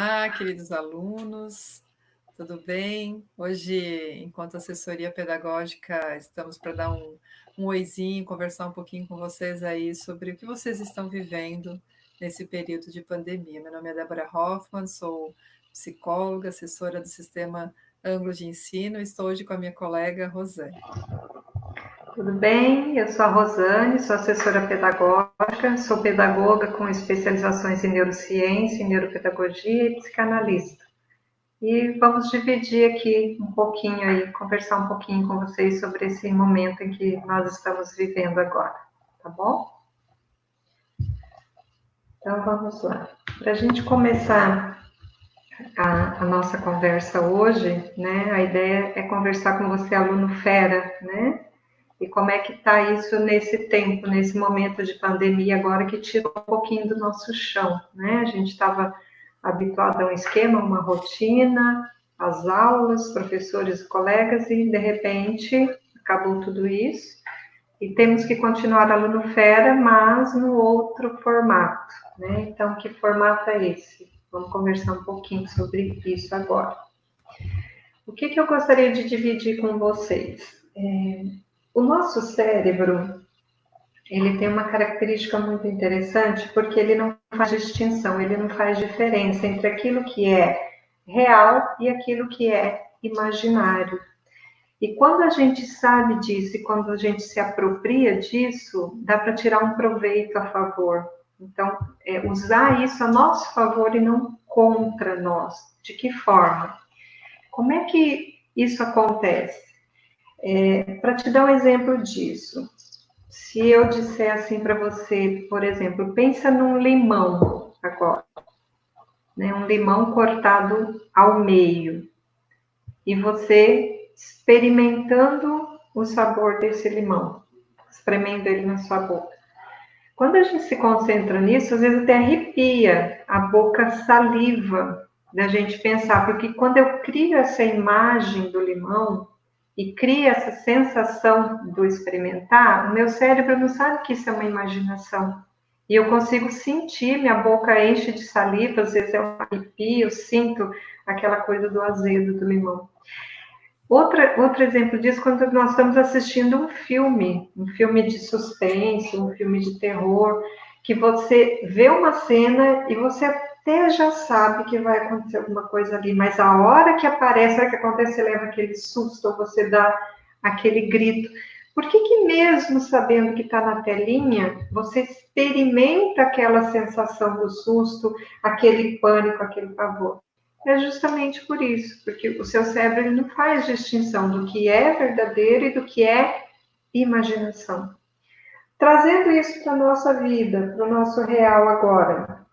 Olá, queridos alunos, tudo bem? Hoje, enquanto assessoria pedagógica, estamos para dar um oizinho, conversar um pouquinho com vocês aí sobre o que vocês estão vivendo nesse período de pandemia. Meu nome é Débora Hoffman, sou psicóloga, assessora do Sistema Anglo de Ensino, e estou hoje com a minha colega Rosane. Tudo bem? Eu sou a Rosane, sou assessora pedagógica, sou pedagoga com especializações em neurociência, em neuropedagogia e psicanalista. E vamos dividir aqui um pouquinho aí, conversar um pouquinho com vocês sobre esse momento em que nós estamos vivendo agora, tá bom? Então vamos lá. Para a gente começar a nossa conversa hoje, né? A ideia é conversar com você, aluno fera, né? E como é que está isso nesse tempo, nesse momento de pandemia agora que tirou um pouquinho do nosso chão, né? A gente estava habituado a um esquema, uma rotina, as aulas, professores e colegas, e de repente acabou tudo isso. E temos que continuar aluno fera, mas no outro formato, né? Então, que formato é esse? Vamos conversar um pouquinho sobre isso agora. O que eu gostaria de dividir com vocês? O nosso cérebro, ele tem uma característica muito interessante, porque ele não faz distinção, ele não faz diferença entre aquilo que é real e aquilo que é imaginário. E quando a gente sabe disso e quando a gente se apropria disso, dá para tirar um proveito a favor. Então, usar isso a nosso favor e não contra nós. De que forma? Como é que isso acontece? Para te dar um exemplo disso, se eu disser assim para você, por exemplo, pensa num limão agora, né? Um limão cortado ao meio, e você experimentando o sabor desse limão, espremendo ele na sua boca. Quando a gente se concentra nisso, às vezes até arrepia, a boca saliva da gente pensar, porque quando eu crio essa imagem do limão, e cria essa sensação do experimentar, o meu cérebro não sabe que isso é uma imaginação. E eu consigo sentir, minha boca enche de saliva, às vezes eu arrepio, eu sinto aquela coisa do azedo do limão. Outro exemplo disso, quando nós estamos assistindo um filme de suspense, um filme de terror, que você vê uma cena e você até já sabe que vai acontecer alguma coisa ali, mas a hora que aparece, a hora que acontece, você leva aquele susto, ou você dá aquele grito. Por que mesmo sabendo que está na telinha, você experimenta aquela sensação do susto, aquele pânico, aquele pavor? É justamente por isso, porque o seu cérebro ele não faz distinção do que é verdadeiro e do que é imaginação. Trazendo isso para a nossa vida, para o nosso real agora,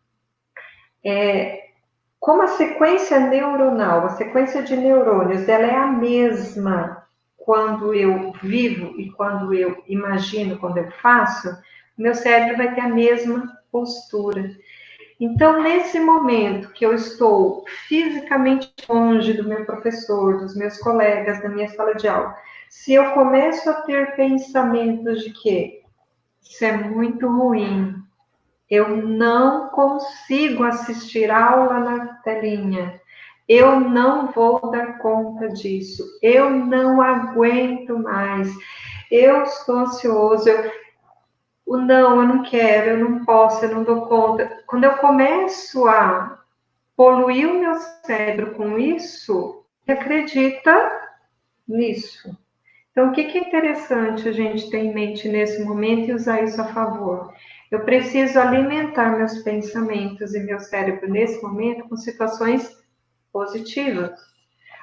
como a sequência neuronal, a sequência de neurônios, ela é a mesma quando eu vivo e quando eu imagino, quando eu faço, meu cérebro vai ter a mesma postura. Então, nesse momento que eu estou fisicamente longe do meu professor, dos meus colegas, da minha sala de aula, se eu começo a ter pensamentos de que isso é muito ruim, eu não consigo assistir aula na telinha, eu não vou dar conta disso, eu não aguento mais, eu estou ansioso, não, eu não quero, eu não posso, eu não dou conta. Quando eu começo a poluir o meu cérebro com isso, acredita nisso. Então, o que é interessante a gente ter em mente nesse momento e usar isso a favor? Eu preciso alimentar meus pensamentos e meu cérebro nesse momento com situações positivas.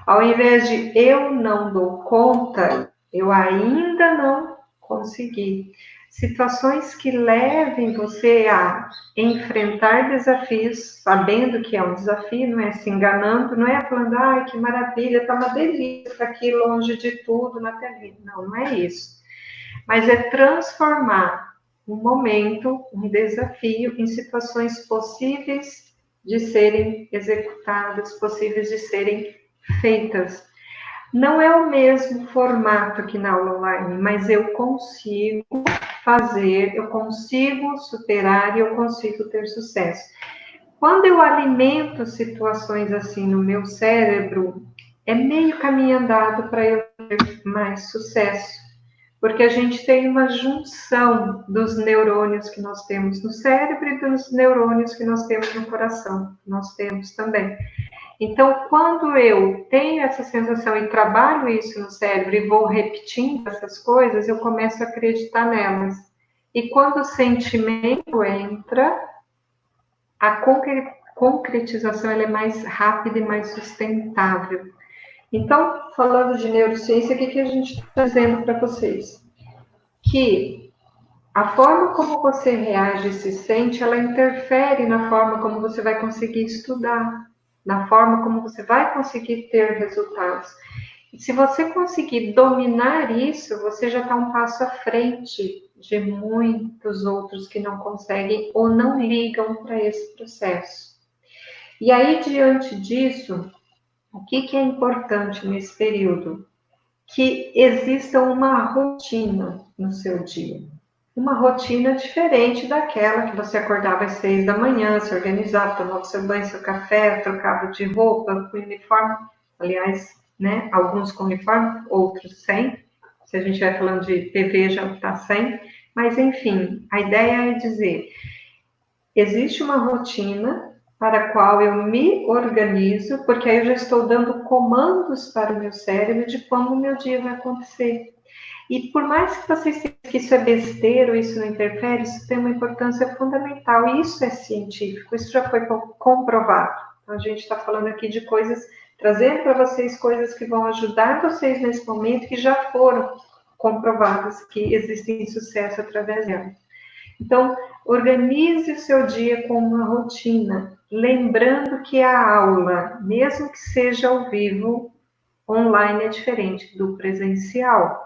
Ao invés de eu não dou conta, eu ainda não consegui. Situações que levem você a enfrentar desafios, sabendo que é um desafio, não é se enganando, não é falando, ai, que maravilha, tá uma delícia aqui longe de tudo na telinha. Não, não é isso. Mas é transformar um momento, um desafio, em situações possíveis de serem executadas, possíveis de serem feitas. Não é o mesmo formato que na aula online, mas eu consigo fazer, eu consigo superar e eu consigo ter sucesso. Quando eu alimento situações assim no meu cérebro, é meio caminho andado para eu ter mais sucesso. Porque a gente tem uma junção dos neurônios que nós temos no cérebro e dos neurônios que nós temos no coração. Nós temos também. Então, quando eu tenho essa sensação e trabalho isso no cérebro e vou repetindo essas coisas, eu começo a acreditar nelas. E quando o sentimento entra, a concretização ela é mais rápida e mais sustentável. Então, falando de neurociência, o que a gente está dizendo para vocês? Que a forma como você reage e se sente, ela interfere na forma como você vai conseguir estudar, na forma como você vai conseguir ter resultados. E se você conseguir dominar isso, você já está um passo à frente de muitos outros que não conseguem ou não ligam para esse processo. E aí, diante disso, o que é importante nesse período? Que exista uma rotina no seu dia. Uma rotina diferente daquela que você acordava às 6 da manhã, se organizava, tomava seu banho, seu café, trocava de roupa, com uniforme. Aliás, né, alguns com uniforme, outros sem. Se a gente estiver falando de TV, já está sem. Mas, enfim, a ideia é dizer, existe uma rotina para a qual eu me organizo, porque aí eu já estou dando comandos para o meu cérebro de como o meu dia vai acontecer. E por mais que vocês tenham que isso é besteira ou isso não interfere, isso tem uma importância fundamental. E isso é científico, isso já foi comprovado. Então, a gente está falando aqui de coisas, trazendo para vocês coisas que vão ajudar vocês nesse momento, que já foram comprovadas, que existem sucesso através delas. Então, organize o seu dia com uma rotina, lembrando que a aula, mesmo que seja ao vivo, online é diferente do presencial.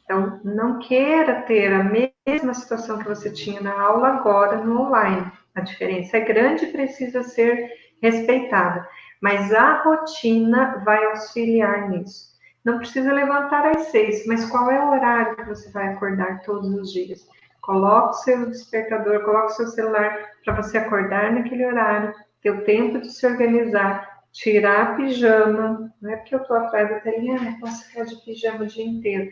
Então, não queira ter a mesma situação que você tinha na aula agora no online. A diferença é grande e precisa ser respeitada, mas a rotina vai auxiliar nisso. Não precisa levantar às 6, mas qual é o horário que você vai acordar todos os dias? Coloque o seu despertador, coloque o seu celular para você acordar naquele horário, ter o tempo de se organizar, tirar pijama. Não é porque eu estou atrás da telinha, não posso ficar de pijama o dia inteiro.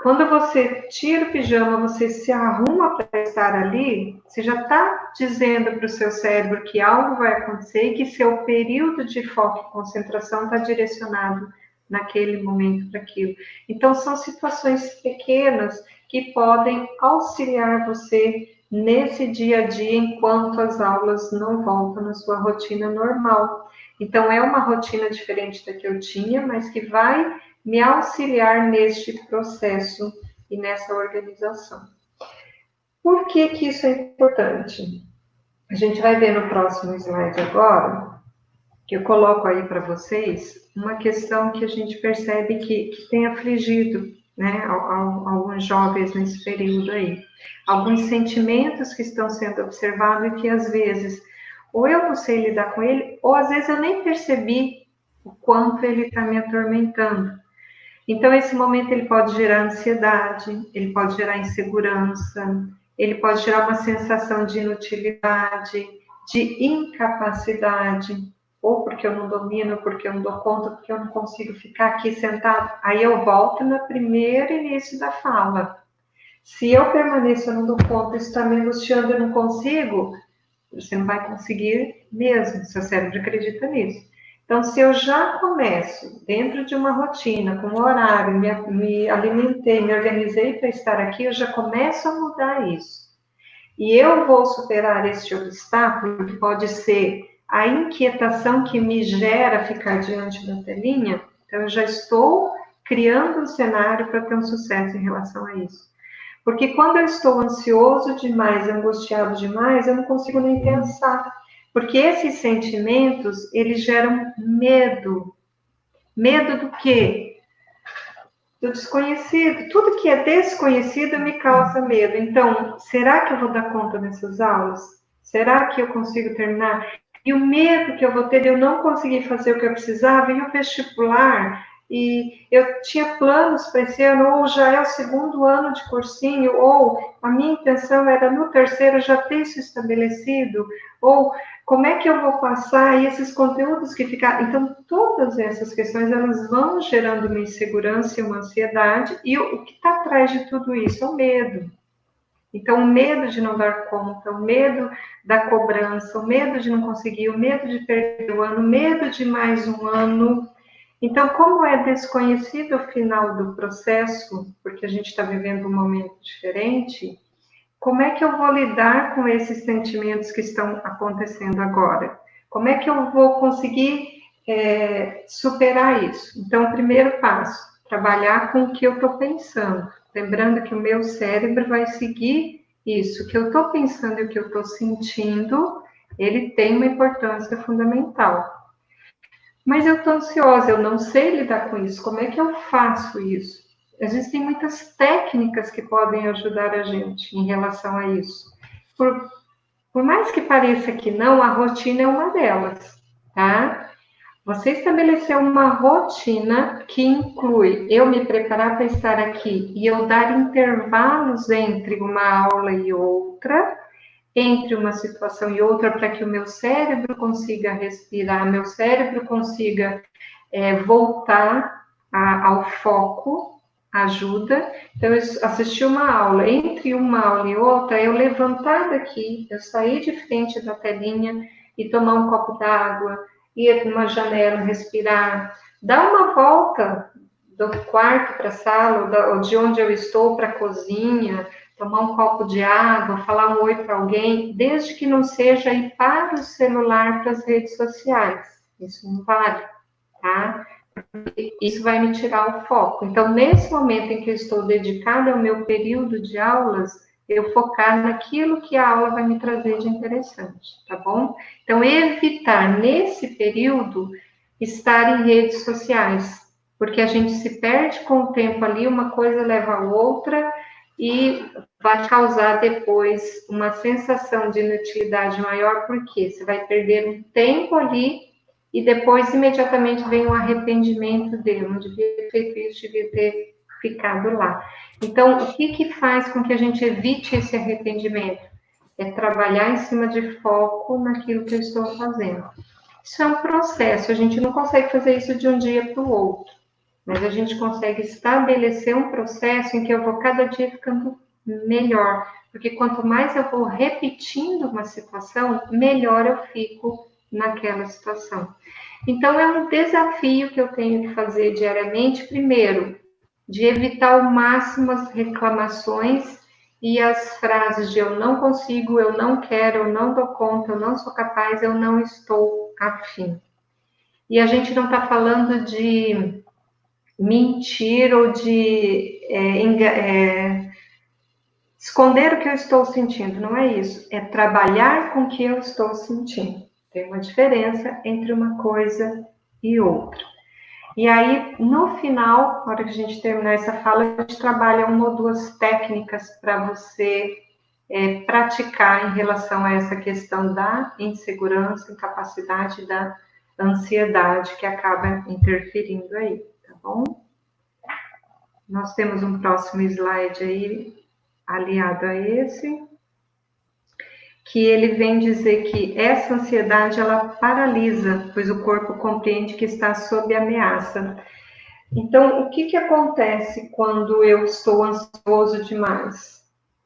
Quando você tira o pijama, você se arruma para estar ali, você já está dizendo para o seu cérebro que algo vai acontecer e que seu período de foco e concentração está direcionado naquele momento para aquilo. Então, são situações pequenas que podem auxiliar você nesse dia a dia enquanto as aulas não voltam na sua rotina normal. Então, é uma rotina diferente da que eu tinha, mas que vai me auxiliar neste processo e nessa organização. Por que isso é importante? A gente vai ver no próximo slide agora, que eu coloco aí para vocês, uma questão que a gente percebe que tem afligido, né, alguns jovens nesse período aí. Alguns sentimentos que estão sendo observados e que às vezes, ou eu não sei lidar com ele, ou às vezes eu nem percebi o quanto ele está me atormentando. Então, esse momento ele pode gerar ansiedade, ele pode gerar insegurança, ele pode gerar uma sensação de inutilidade, de incapacidade, ou porque eu não domino, porque eu não dou conta, porque eu não consigo ficar aqui sentado. Aí eu volto no primeiro início da fala. Se eu permaneço, eu não dou conta, isso está me angustiando, eu não consigo, você não vai conseguir mesmo, seu cérebro acredita nisso. Então, se eu já começo dentro de uma rotina, com um horário, me alimentei, me organizei para estar aqui, eu já começo a mudar isso. E eu vou superar este obstáculo, que pode ser a inquietação que me gera ficar diante da telinha. Então, eu já estou criando um cenário para ter um sucesso em relação a isso. Porque quando eu estou ansioso demais, angustiado demais, eu não consigo nem pensar. Porque esses sentimentos, eles geram medo. Medo do quê? Do desconhecido. Tudo que é desconhecido me causa medo. Então, será que eu vou dar conta dessas aulas? Será que eu consigo terminar? E o medo que eu vou ter de eu não conseguir fazer o que eu precisava, e o vestibular, e eu tinha planos para esse ano, ou já é o segundo ano de cursinho, ou a minha intenção era no terceiro já ter isso estabelecido, ou como é que eu vou passar esses conteúdos que ficaram. Então, todas essas questões, elas vão gerando uma insegurança e uma ansiedade, e o que está atrás de tudo isso é o medo. Então, o medo de não dar conta, o medo da cobrança, o medo de não conseguir, o medo de perder o ano, o medo de mais um ano. Então, como é desconhecido o final do processo, porque a gente está vivendo um momento diferente, como é que eu vou lidar com esses sentimentos que estão acontecendo agora? Como é que eu vou conseguir superar isso? Então, o primeiro passo, trabalhar com o que eu estou pensando. Lembrando que o meu cérebro vai seguir isso. O que eu estou pensando e o que eu estou sentindo, ele tem uma importância fundamental. Mas eu estou ansiosa, eu não sei lidar com isso. Como é que eu faço isso? Existem muitas técnicas que podem ajudar a gente em relação a isso. Por mais que pareça que não, a rotina é uma delas, tá? Você estabeleceu uma rotina que inclui eu me preparar para estar aqui e eu dar intervalos entre uma aula e outra, entre uma situação e outra, para que o meu cérebro consiga respirar, meu cérebro consiga voltar ao foco, ajuda. Então, eu assisti uma aula, entre uma aula e outra, eu levantar daqui, eu sair de frente da telinha e tomar um copo d'água, ir numa janela, respirar, dar uma volta do quarto para a sala, ou de onde eu estou para a cozinha, tomar um copo de água, falar um oi para alguém, desde que não seja ir para o celular, para as redes sociais. Isso não vale, tá? Isso vai me tirar o foco. Então, nesse momento em que eu estou dedicada ao meu período de aulas, eu focar naquilo que a aula vai me trazer de interessante, tá bom? Então, evitar nesse período estar em redes sociais, porque a gente se perde com o tempo ali, uma coisa leva a outra e vai causar depois uma sensação de inutilidade maior, porque você vai perder um tempo ali e depois imediatamente vem um arrependimento dele, não devia ter feito isso, devia ter ficado lá. Então, o que faz com que a gente evite esse arrependimento? É trabalhar em cima de foco naquilo que eu estou fazendo. Isso é um processo, a gente não consegue fazer isso de um dia para o outro, mas a gente consegue estabelecer um processo em que eu vou cada dia ficando melhor, porque quanto mais eu vou repetindo uma situação, melhor eu fico naquela situação. Então, é um desafio que eu tenho que fazer diariamente, primeiro, de evitar ao máximo as reclamações e as frases de eu não consigo, eu não quero, eu não dou conta, eu não sou capaz, eu não estou afim. E a gente não está falando de mentir ou de esconder o que eu estou sentindo, não é isso. É trabalhar com o que eu estou sentindo. Tem uma diferença entre uma coisa e outra. E aí, no final, na hora que a gente terminar essa fala, a gente trabalha uma ou duas técnicas para você praticar em relação a essa questão da insegurança, incapacidade, da ansiedade que acaba interferindo aí, tá bom? Nós temos um próximo slide aí, aliado a esse, que ele vem dizer que essa ansiedade, ela paralisa, pois o corpo compreende que está sob ameaça. Então, o que acontece quando eu estou ansioso demais?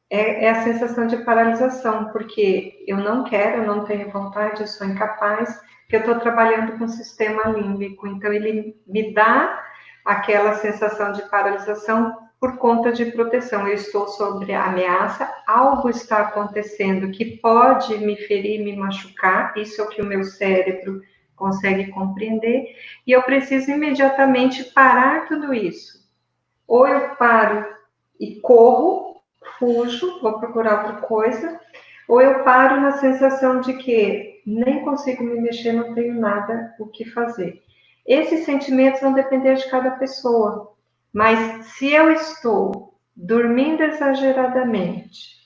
É a sensação de paralisação, porque eu não quero, eu não tenho vontade, eu sou incapaz, porque eu estou trabalhando com o sistema límbico, então ele me dá aquela sensação de paralisação por conta de proteção. Eu estou sob ameaça, algo está acontecendo que pode me ferir, me machucar, isso é o que o meu cérebro consegue compreender, e eu preciso imediatamente parar tudo isso. Ou eu paro e corro, fujo, vou procurar outra coisa, ou eu paro na sensação de que nem consigo me mexer, não tenho nada o que fazer. Esses sentimentos vão depender de cada pessoa, mas se eu estou dormindo exageradamente,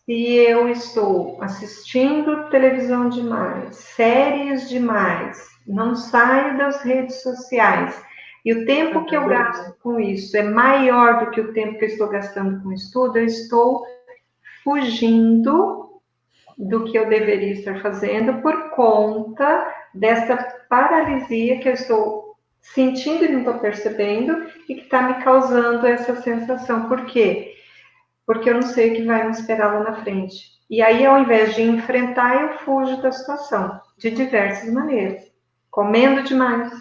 se eu estou assistindo televisão demais, séries demais, não saio das redes sociais, E o tempo que eu gasto com isso é maior do que o tempo que eu estou gastando com o estudo, eu estou fugindo do que eu deveria estar fazendo por conta dessa paralisia que eu estou sentindo e não estou percebendo e que está me causando essa sensação. Por quê? Porque eu não sei o que vai me esperar lá na frente. E aí, ao invés de enfrentar, eu fujo da situação, de diversas maneiras. Comendo demais.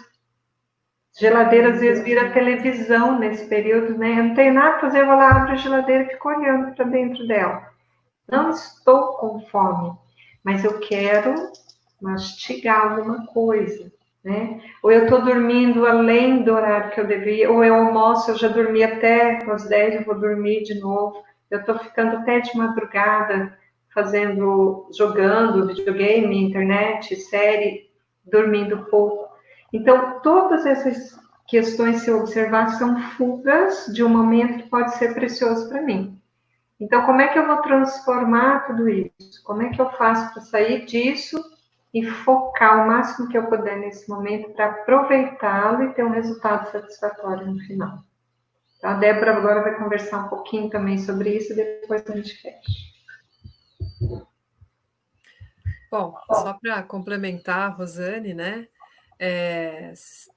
Geladeira, às vezes, vira televisão nesse período, né? Eu não tenho nada para fazer, eu vou lá, abro a geladeira e fico olhando para dentro dela. Não estou com fome, mas eu quero mastigar alguma coisa, né? Ou eu estou dormindo além do horário que eu devia, ou eu almoço, eu já dormi até às 10, eu vou dormir de novo. Eu estou ficando até de madrugada jogando videogame, internet, série, dormindo pouco. Então, todas essas questões, se eu observar, são fugas de um momento que pode ser precioso para mim. Então, como é que eu vou transformar tudo isso? Como é que eu faço para sair disso e focar o máximo que eu puder nesse momento para aproveitá-lo e ter um resultado satisfatório no final? Então, a Débora agora vai conversar um pouquinho também sobre isso e depois a gente fecha. Bom, só para complementar a Rosane, né?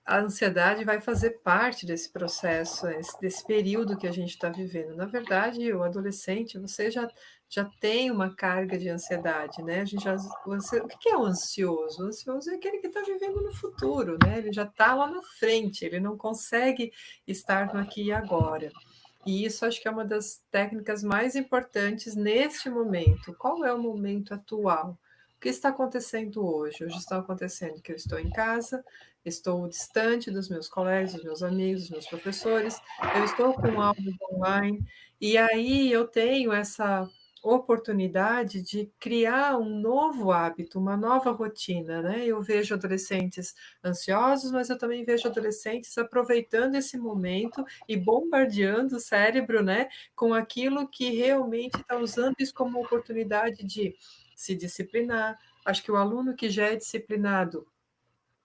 A ansiedade vai fazer parte desse processo, desse período que a gente está vivendo. Na verdade, o adolescente, você já tem uma carga de ansiedade, né? O que é o ansioso? O ansioso é aquele que está vivendo no futuro, né? Ele já está lá na frente, ele não consegue estar no aqui e agora. E isso acho que é uma das técnicas mais importantes neste momento. Qual é o momento atual? O que está acontecendo hoje? Hoje está acontecendo que eu estou em casa, estou distante dos meus colegas, dos meus amigos, dos meus professores, eu estou com aulas online, e aí eu tenho essa oportunidade de criar um novo hábito, uma nova rotina, né? Eu vejo adolescentes ansiosos, mas eu também vejo adolescentes aproveitando esse momento e bombardeando o cérebro, né, com aquilo que realmente está usando isso como oportunidade de se disciplinar. Acho que o aluno que já é disciplinado,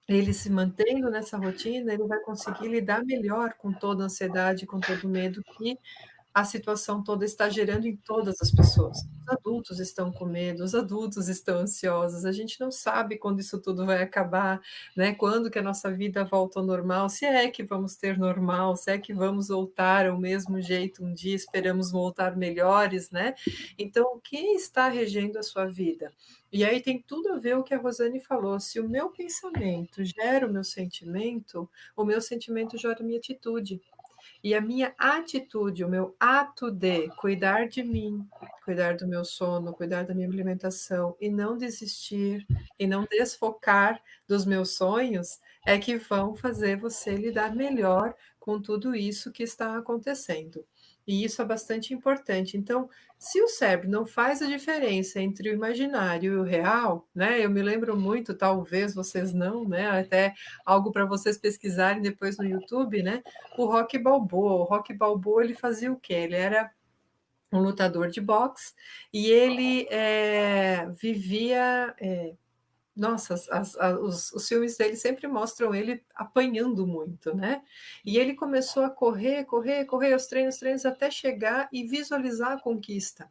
ele se mantendo nessa rotina, ele vai conseguir lidar melhor com toda a ansiedade, com todo o medo que a situação toda está gerando em todas as pessoas. Os adultos estão com medo, os adultos estão ansiosos, a gente não sabe quando isso tudo vai acabar, né? Quando que a nossa vida volta ao normal, se é que vamos ter normal, se é que vamos voltar ao mesmo jeito um dia, esperamos voltar melhores, né? Então, o que está regendo a sua vida? E aí tem tudo a ver o que a Rosane falou. Se o meu pensamento gera o meu sentimento gera a minha atitude. E a minha atitude, o meu ato de cuidar de mim, cuidar do meu sono, cuidar da minha alimentação e não desistir e não desfocar dos meus sonhos é que vão fazer você lidar melhor com tudo isso que está acontecendo. E isso é bastante importante. Então, se o cérebro não faz a diferença entre o imaginário e o real, né? Eu me lembro muito, talvez vocês não, né? Até algo para vocês pesquisarem depois no YouTube, né? O Rocky Balboa. O Rocky Balboa, ele fazia o quê? Ele era um lutador de boxe e ele vivia. Nossa, os filmes dele sempre mostram ele apanhando muito, né? E ele começou a correr, correr, correr, os treinos, até chegar e visualizar a conquista.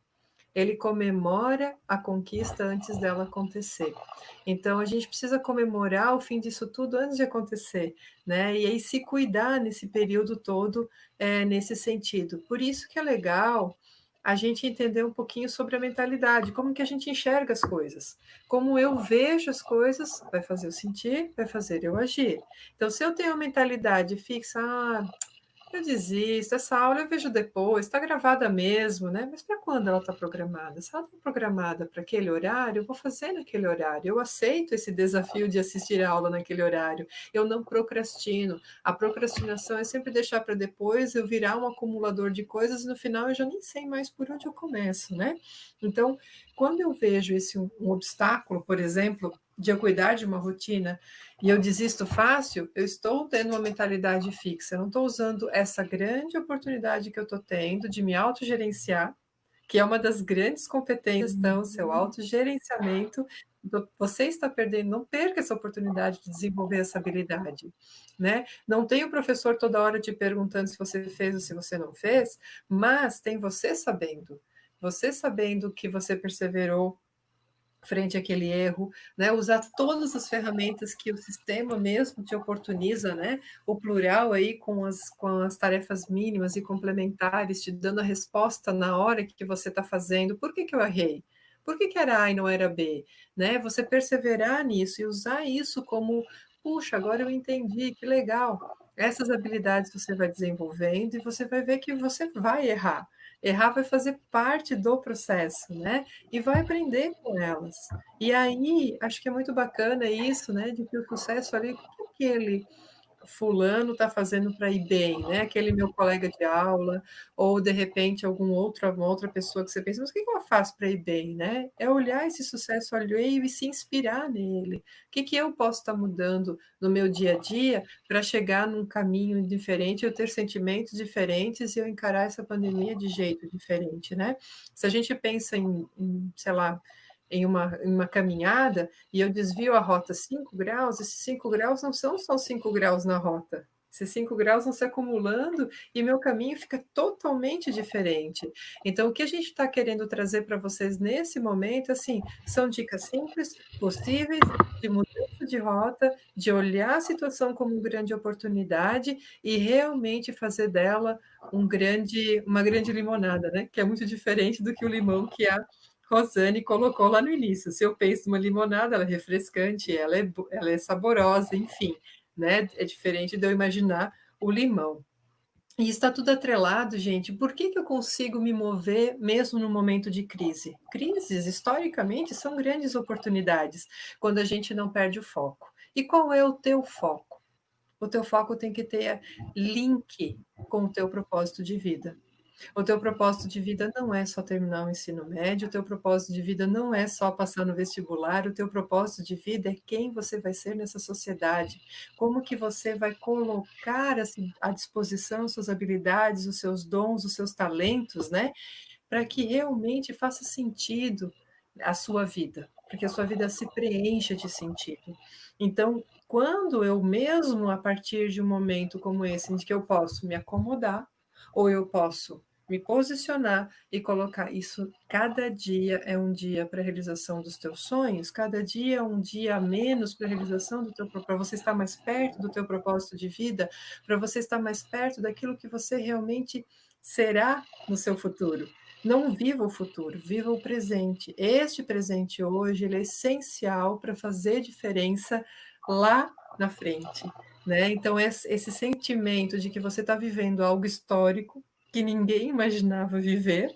Ele comemora a conquista antes dela acontecer. Então, a gente precisa comemorar o fim disso tudo antes de acontecer, né? E aí se cuidar nesse período todo, nesse sentido. Por isso que é legal a gente entender um pouquinho sobre a mentalidade, como que a gente enxerga as coisas. Como eu vejo as coisas, vai fazer eu sentir, vai fazer eu agir. Então, se eu tenho uma mentalidade fixa, eu desisto, essa aula eu vejo depois, está gravada mesmo, né? Mas para quando ela está programada? Se ela está programada para aquele horário, eu vou fazer naquele horário. Eu aceito esse desafio de assistir a aula naquele horário. Eu não procrastino. A procrastinação é sempre deixar para depois, eu virar um acumulador de coisas e no final eu já nem sei mais por onde eu começo, né? Então, quando eu vejo esse um obstáculo, por exemplo, de eu cuidar de uma rotina e eu desisto fácil, eu estou tendo uma mentalidade fixa. Eu não estou usando essa grande oportunidade que eu estou tendo de me autogerenciar que é uma das grandes competências, então, seu autogerenciamento. Você está perdendo, não perca essa oportunidade de desenvolver essa habilidade, né? Não tem o professor toda hora te perguntando se você fez ou se você não fez, mas tem você sabendo que você perseverou frente àquele erro, né? Usar todas as ferramentas que o sistema mesmo te oportuniza, né? O plural aí com as tarefas mínimas e complementares, te dando a resposta na hora que você está fazendo. Por que eu errei? Por que era A e não era B? Né? Você perseverar nisso e usar isso como, puxa, agora eu entendi, que legal. Essas habilidades você vai desenvolvendo e você vai ver que você vai errar. Errar vai fazer parte do processo, né? E vai aprender com elas. E aí, acho que é muito bacana isso, né, de que o sucesso ali, o que aquele fulano está fazendo para ir bem, né? Aquele meu colega de aula, ou de repente uma outra pessoa que você pensa, mas o que ela faz para ir bem, né? É olhar esse sucesso alheio e se inspirar nele. O que eu posso estar mudando no meu dia a dia para chegar num caminho diferente, eu ter sentimentos diferentes e eu encarar essa pandemia de jeito diferente, né? Se a gente pensa sei lá, em uma caminhada, e eu desvio a rota 5 graus, esses 5 graus não são só 5 graus na rota. Esses 5 graus vão se acumulando e meu caminho fica totalmente diferente. Então, o que a gente está querendo trazer para vocês nesse momento, assim, são dicas simples, possíveis, de mudança de rota, de olhar a situação como uma grande oportunidade e realmente fazer dela uma grande limonada, né? Que é muito diferente do que o limão que a Rosane colocou lá no início. Se eu penso numa limonada, ela é refrescante, ela é saborosa, enfim, né? É diferente de eu imaginar o limão. E está tudo atrelado, gente. Por que eu consigo me mover mesmo no momento de crise? Crises, historicamente, são grandes oportunidades quando a gente não perde o foco. E qual é o teu foco? O teu foco tem que ter link com o teu propósito de vida. O teu propósito de vida não é só terminar o ensino médio, o teu propósito de vida não é só passar no vestibular, o teu propósito de vida é quem você vai ser nessa sociedade, como que você vai colocar assim, à disposição as suas habilidades, os seus dons, os seus talentos, né? Para que realmente faça sentido a sua vida, para que a sua vida se preencha de sentido. Então, quando eu mesmo, a partir de um momento como esse, em que eu posso me acomodar, ou eu posso me posicionar e colocar isso, cada dia é um dia para a realização dos teus sonhos, cada dia é um dia a menos para a realização do teu, para você estar mais perto do teu propósito de vida, para você estar mais perto daquilo que você realmente será no seu futuro. Não viva o futuro, viva o presente. Este presente hoje, ele é essencial para fazer diferença lá na frente, né? Então, esse sentimento de que você está vivendo algo histórico, que ninguém imaginava viver,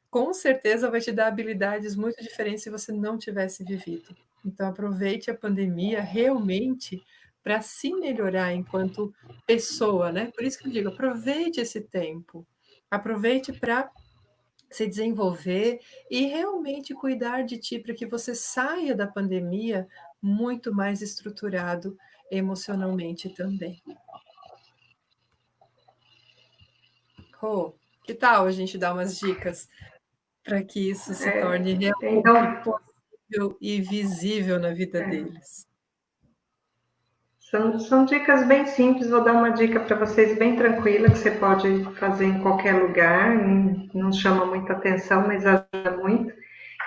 com certeza vai te dar habilidades muito diferentes se você não tivesse vivido. Então, aproveite a pandemia realmente para se melhorar enquanto pessoa, né? Por isso que eu digo, aproveite esse tempo, aproveite para se desenvolver e realmente cuidar de ti para que você saia da pandemia muito mais estruturado emocionalmente também. Rô, que tal a gente dar umas dicas para que isso se torne realmente Então, possível e visível na vida deles? são dicas bem simples. Vou dar uma dica para vocês bem tranquila, que você pode fazer em qualquer lugar, não chama muita atenção, mas ajuda muito,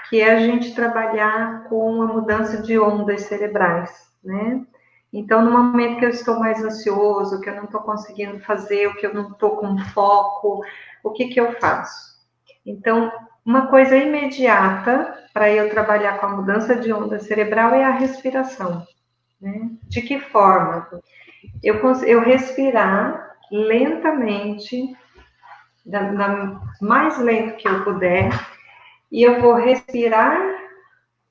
que é a gente trabalhar com a mudança de ondas cerebrais, né? Então, no momento que eu estou mais ansioso, que eu não estou conseguindo fazer, o que eu não estou com foco, o que eu faço? Então, uma coisa imediata para eu trabalhar com a mudança de onda cerebral é a respiração, né? De que forma? Eu respirar lentamente, mais lento que eu puder, e eu vou respirar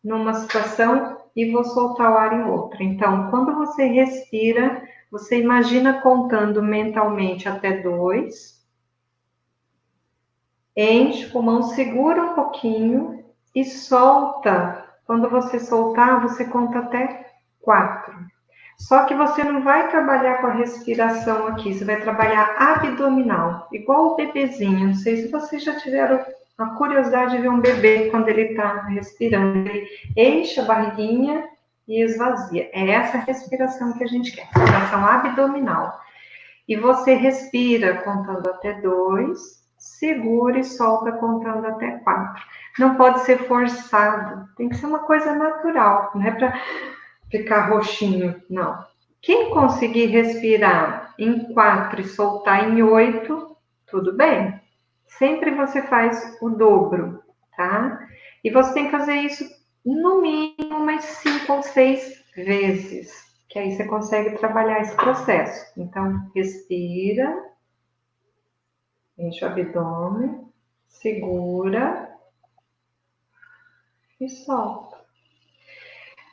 numa situação e vou soltar o ar em outra. Então, quando você respira, você imagina contando mentalmente até 2, enche o pulmão, segura um pouquinho e solta. Quando você soltar, você conta até 4. Só que você não vai trabalhar com a respiração aqui, você vai trabalhar abdominal, igual o bebezinho. Não sei se vocês já tiveram A curiosidade de ver um bebê quando ele está respirando. Ele enche a barriguinha e esvazia. É essa respiração que a gente quer, respiração abdominal. E você respira contando até 2, segura e solta contando até 4. Não pode ser forçado, tem que ser uma coisa natural, não é para ficar roxinho, não. Quem conseguir respirar em 4 e soltar em 8, tudo bem. Sempre você faz o dobro, tá? E você tem que fazer isso no mínimo umas 5 ou 6 vezes, que aí você consegue trabalhar esse processo. Então, respira, enche o abdômen, segura e solta.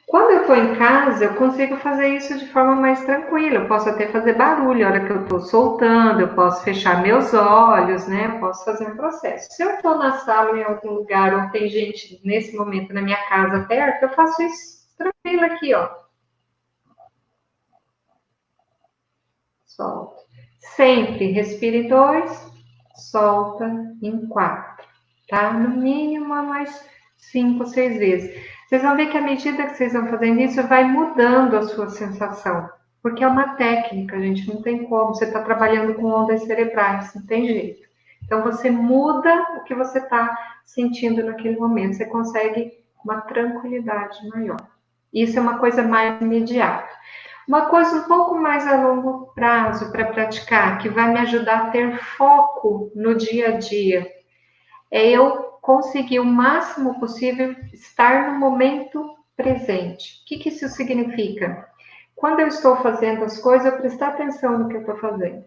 Quando eu estou em casa, eu consigo fazer isso de forma mais tranquila. Eu posso até fazer barulho na hora que eu estou soltando, eu posso fechar meus olhos, né? Eu posso fazer um processo. Se eu estou na sala ou em algum lugar, ou tem gente nesse momento na minha casa perto, eu faço isso tranquila aqui, ó. Solta. Sempre respira em 2, solta em 4, tá? No mínimo mais 5, 6 vezes. Vocês vão ver que à medida que vocês vão fazendo isso, vai mudando a sua sensação. Porque é uma técnica, gente, não tem como. Você está trabalhando com ondas cerebrais, não tem jeito. Então, você muda o que você está sentindo naquele momento. Você consegue uma tranquilidade maior. Isso é uma coisa mais imediata. Uma coisa um pouco mais a longo prazo para praticar, que vai me ajudar a ter foco no dia a dia, é eu conseguir o máximo possível estar no momento presente. O que isso significa? Quando eu estou fazendo as coisas, eu prestar atenção no que eu estou fazendo.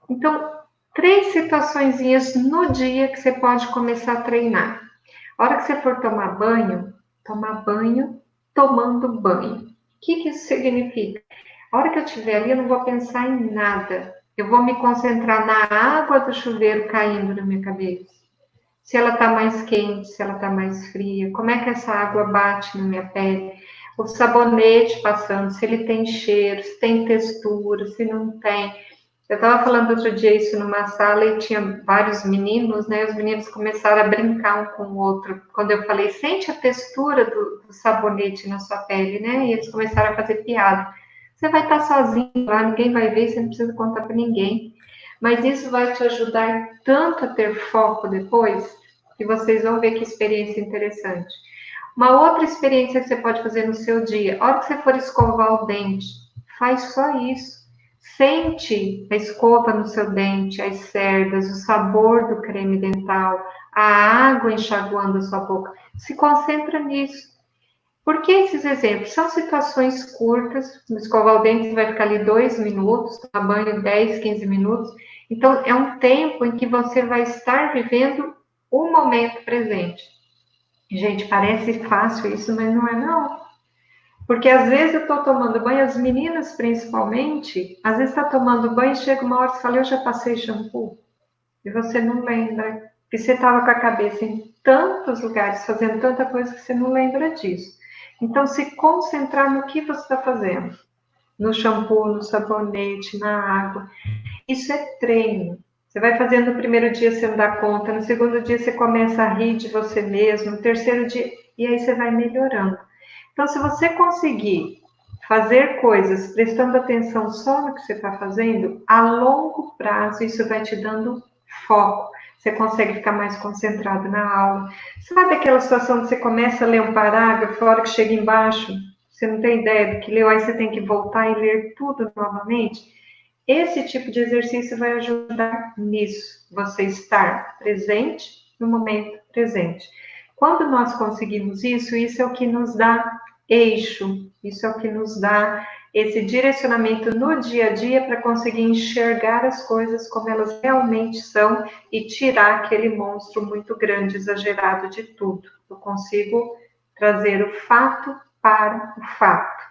Então, 3 situações no dia que você pode começar a treinar. A hora que você for tomar banho tomando banho. O que isso significa? A hora que eu estiver ali, eu não vou pensar em nada. Eu vou me concentrar na água do chuveiro caindo na minha cabeça. Se ela está mais quente, se ela está mais fria, como é que essa água bate na minha pele. O sabonete passando, se ele tem cheiro, se tem textura, se não tem. Eu estava falando outro dia isso numa sala e tinha vários meninos, né? Os meninos começaram a brincar um com o outro. Quando eu falei, sente a textura do sabonete na sua pele, né? E eles começaram a fazer piada. Você vai estar sozinho lá, ninguém vai ver, você não precisa contar para ninguém. Mas isso vai te ajudar tanto a ter foco depois, que vocês vão ver que experiência interessante. Uma outra experiência que você pode fazer no seu dia, a hora que você for escovar o dente, faz só isso. Sente a escova no seu dente, as cerdas, o sabor do creme dental, a água enxaguando a sua boca. Se concentra nisso. Por que esses exemplos? São situações curtas, escovar o dente vai ficar ali 2 minutos, tomar banho 10, 15 minutos. Então, é um tempo em que você vai estar vivendo o momento presente. Gente, parece fácil isso, mas não é não. Porque às vezes eu estou tomando banho, as meninas principalmente, às vezes está tomando banho, chega uma hora e fala, eu já passei shampoo. E você não lembra, porque você estava com a cabeça em tantos lugares, fazendo tanta coisa que você não lembra disso. Então, se concentrar no que você está fazendo. No shampoo, no sabonete, na água. Isso é treino. Você vai fazendo no primeiro dia, você não dá conta. No segundo dia, você começa a rir de você mesmo. No terceiro dia, e aí você vai melhorando. Então, se você conseguir fazer coisas prestando atenção só no que você está fazendo, a longo prazo isso vai te dando foco. Você consegue ficar mais concentrado na aula. Sabe aquela situação que você começa a ler um parágrafo, a hora que chega embaixo, você não tem ideia do que leu, aí você tem que voltar e ler tudo novamente? Esse tipo de exercício vai ajudar nisso, você estar presente no momento presente. Quando nós conseguimos isso, isso é o que nos dá eixo, isso é o que nos dá esse direcionamento no dia a dia para conseguir enxergar as coisas como elas realmente são e tirar aquele monstro muito grande, exagerado de tudo. Eu consigo trazer o fato para o fato.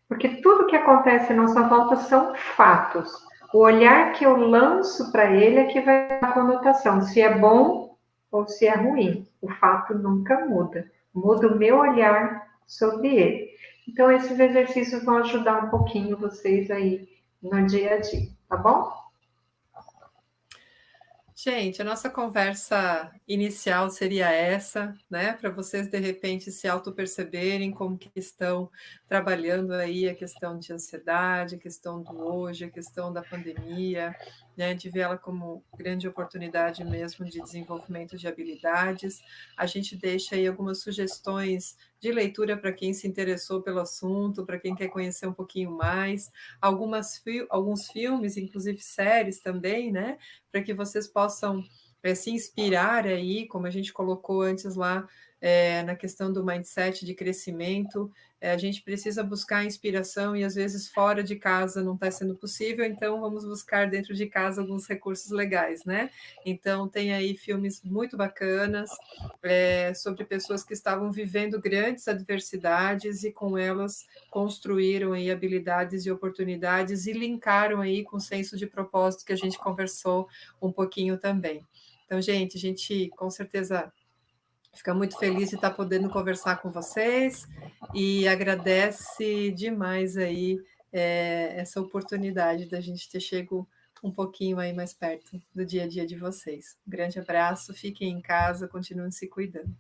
Porque tudo que acontece à nossa volta são fatos. O olhar que eu lanço para ele é que vai dar a conotação, se é bom ou se é ruim. O fato nunca muda. Muda o meu olhar sobre ele. Então, esses exercícios vão ajudar um pouquinho vocês aí no dia a dia, tá bom? Gente, a nossa conversa inicial seria essa, né? Para vocês de repente se autoperceberem como que estão trabalhando aí a questão de ansiedade, a questão do hoje, a questão da pandemia, né? De vê-la como grande oportunidade mesmo de desenvolvimento de habilidades. A gente deixa aí algumas sugestões de leitura para quem se interessou pelo assunto, para quem quer conhecer um pouquinho mais, alguns filmes, inclusive séries também, né? Para que vocês possam se inspirar aí, como a gente colocou antes lá, na questão do mindset de crescimento. A gente precisa buscar inspiração e às vezes fora de casa não está sendo possível, então vamos buscar dentro de casa alguns recursos legais, né? Então tem aí filmes muito bacanas sobre pessoas que estavam vivendo grandes adversidades e com elas construíram aí habilidades e oportunidades e linkaram aí com o senso de propósito que a gente conversou um pouquinho também. Então, gente, a gente com certeza fica muito feliz de estar podendo conversar com vocês e agradece demais aí essa oportunidade da gente ter chego um pouquinho aí mais perto do dia a dia de vocês. Um grande abraço, fiquem em casa, continuem se cuidando.